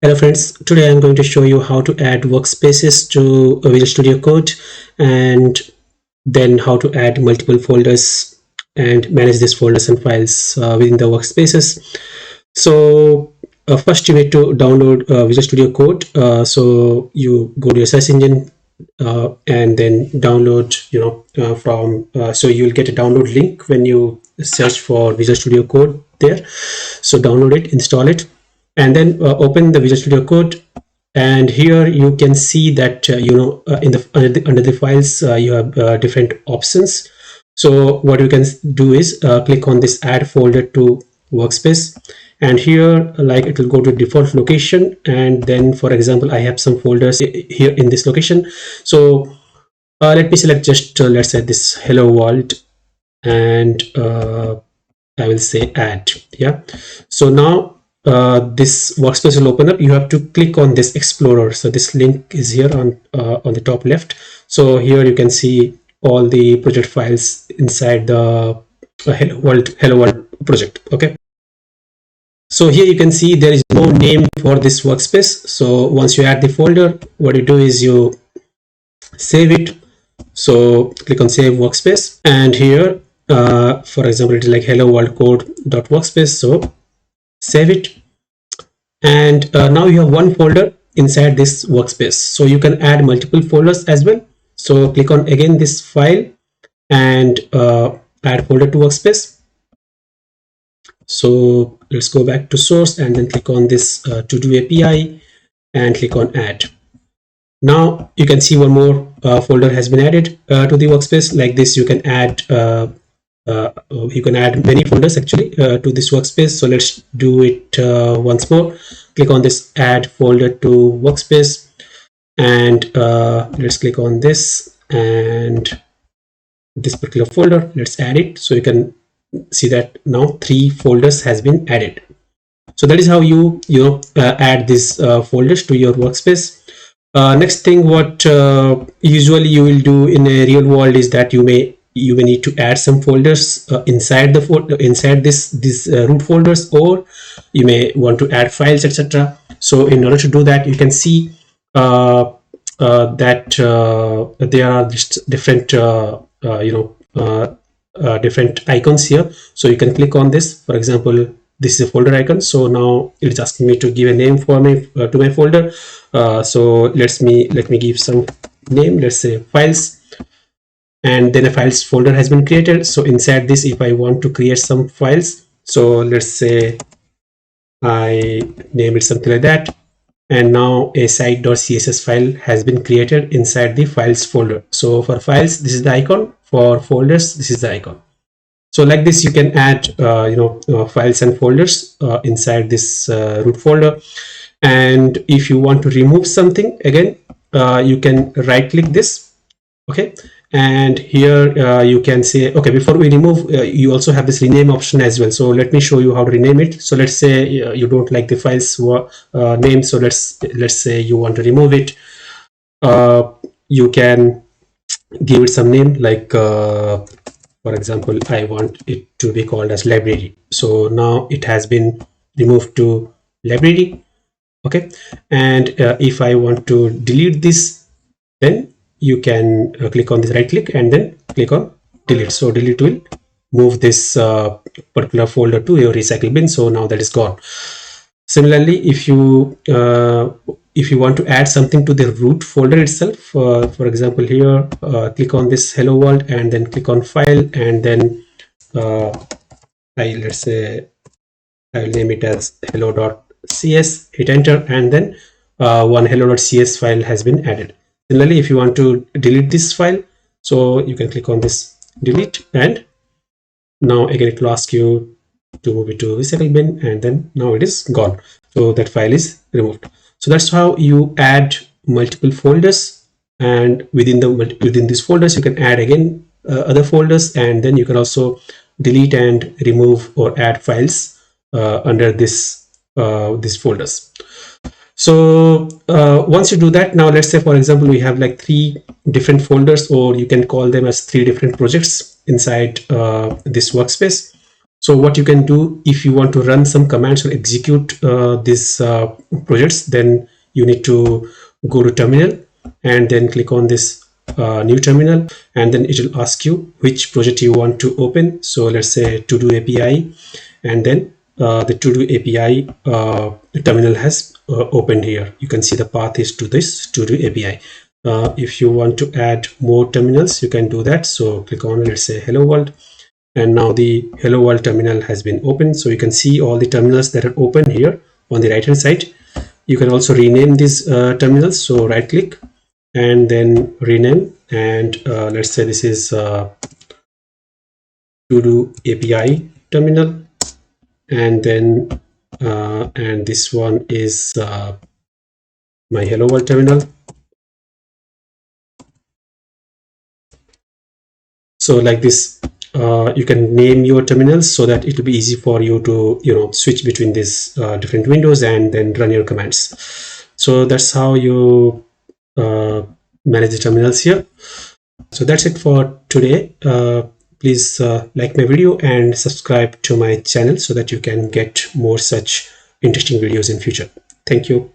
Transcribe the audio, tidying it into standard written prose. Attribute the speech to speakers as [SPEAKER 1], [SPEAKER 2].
[SPEAKER 1] Hello friends, today I'm going to show you how to add workspaces to Visual Studio Code and then how to add multiple folders and manage these folders and files within the workspaces. So first you need to download Visual Studio Code. So you go to your search engine and then download, so you'll get a download link when you search for Visual Studio Code there. So download it, install it, and then open the Visual Studio Code. And here you can see that in the under the files you have different options. So what you can do is click on this add folder to workspace, and here like it will go to default location, and then for example I have some folders here in this location. So let me select just let's say this hello world, and I will say add. Yeah, so now this workspace will open up. You have to click on this explorer. So this link is here on the top left. So here you can see all the project files inside the hello world project. Okay, so here you can see there is no name for this workspace. So once you add the folder, what you do is you save it. So click on save workspace, and here for example it is like hello world code.workspace. So save it, and now you have one folder inside this workspace. So you can add multiple folders as well. So click on again this file and add folder to workspace. So let's go back to source and then click on this to do API and click on add. Now you can see one more folder has been added to the workspace. Like this you can add many folders actually to this workspace. So let's do it once more. Click on this add folder to workspace, and let's click on this and this particular folder. Let's add it. So you can see that now 3 folders has been added. So that is how you add these folders to your workspace. Next thing, what usually you will do in a real world is that you may need to add some folders inside these root folders, or you may want to add files, etc. So in order to do that, you can see that there are different icons here. So you can click on this. For example, this is a folder icon. So now it's asking me to give a name for me to my folder. So let me give some name. Let's say files. And then a files folder has been created. So inside this, if I want to create some files, so let's say I name it something like that, and now a site.css file has been created inside the files folder. So for files, this is the icon. For folders, this is the icon. So like this you can add files and folders inside this root folder. And if you want to remove something, again you can right click this. Okay, and here you can say, okay, before we remove, you also have this rename option as well. So let me show you how to rename it. So let's say you don't like the files name. So let's say you want to remove it. You can give it some name, like for example, I want it to be called as library. So now it has been removed to library. Okay, and if I want to delete this, then you can click on this right click and then click on delete. So delete will move this particular folder to your recycle bin. So now that is gone. Similarly, if you want to add something to the root folder itself, for example here, click on this hello world and then click on file, and then let's say I will name it as hello.cs, hit enter, and then one hello.cs file has been added. Similarly, if you want to delete this file, so you can click on this delete, and now again it will ask you to move it to recycle bin, and then now it is gone. So that file is removed. So that's how you add multiple folders, and within these folders you can add again other folders, and then you can also delete and remove or add files under these folders. So once you do that, now let's say for example we have like 3 different folders, or you can call them as 3 different projects inside this workspace. So what you can do if you want to run some commands or execute these projects, then you need to go to terminal and then click on this new terminal, and then it will ask you which project you want to open. So let's say to do API, and then the to do API terminal has opened here. You can see the path is to this to do API. If you want to add more terminals, you can do that. So click on, let's say, hello world, and now the hello world terminal has been opened. So you can see all the terminals that are open here on the right hand side. You can also rename these terminals. So right click and then rename, and let's say this is to do API terminal, and then and this one is my hello world terminal. So like this, you can name your terminals so that it will be easy for you to switch between these different windows and then run your commands. So that's how you manage the terminals here. So that's it for today. Please like my video and subscribe to my channel so that you can get more such interesting videos in future. Thank you.